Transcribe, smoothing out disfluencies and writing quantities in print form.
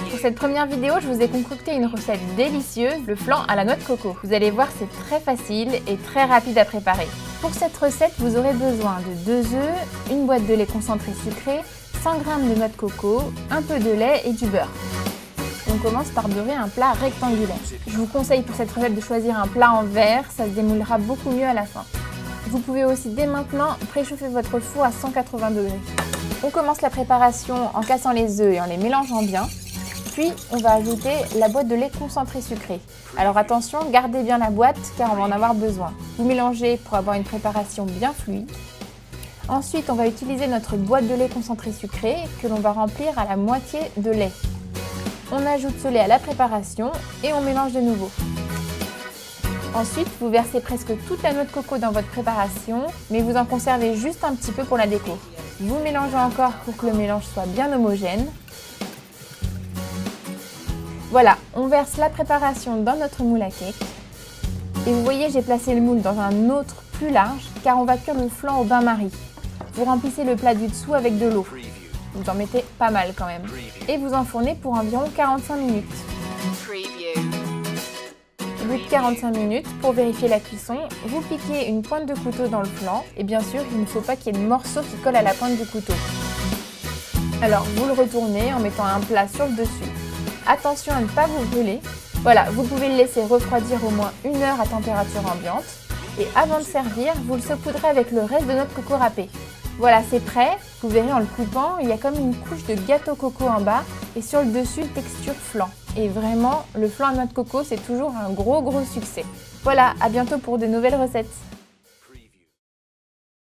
Pour cette première vidéo, je vous ai concocté une recette délicieuse, le flan à la noix de coco. Vous allez voir, c'est très facile et très rapide à préparer. Pour cette recette, vous aurez besoin de 2 œufs, une boîte de lait concentré sucré, 100 g de noix de coco, un peu de lait et du beurre. On commence par beurrer un plat rectangulaire. Je vous conseille pour cette recette de choisir un plat en verre, ça se démoulera beaucoup mieux à la fin. Vous pouvez aussi dès maintenant préchauffer votre four à 180 degrés. On commence la préparation en cassant les œufs et en les mélangeant bien. Puis on va ajouter la boîte de lait concentré sucré. Alors attention, gardez bien la boîte car on va en avoir besoin. Vous mélangez pour avoir une préparation bien fluide. Ensuite, on va utiliser notre boîte de lait concentré sucré que l'on va remplir à la moitié de lait. On ajoute ce lait à la préparation et on mélange de nouveau. Ensuite, vous versez presque toute la noix de coco dans votre préparation, mais vous en conservez juste un petit peu pour la déco. Vous mélangez encore pour que le mélange soit bien homogène. Voilà, on verse la préparation dans notre moule à cake. Et vous voyez, j'ai placé le moule dans un autre plus large car on va cuire le flan au bain-marie. Vous remplissez le plat du dessous avec de l'eau. Vous en mettez pas mal quand même. Et vous enfournez pour environ 45 minutes. Au bout de 45 minutes, pour vérifier la cuisson, vous piquez une pointe de couteau dans le flan. Et bien sûr, il ne faut pas qu'il y ait de morceaux qui collent à la pointe du couteau. Alors, vous le retournez en mettant un plat sur le dessus. Attention à ne pas vous brûler. Voilà, vous pouvez le laisser refroidir au moins 1 heure à température ambiante. Et avant de servir, vous le saupoudrez avec le reste de notre coco râpé. Voilà, c'est prêt. Vous verrez en le coupant, il y a comme une couche de gâteau coco en bas et sur le dessus, texture flan. Et vraiment, le flan à noix de coco, c'est toujours un gros succès. Voilà, à bientôt pour de nouvelles recettes.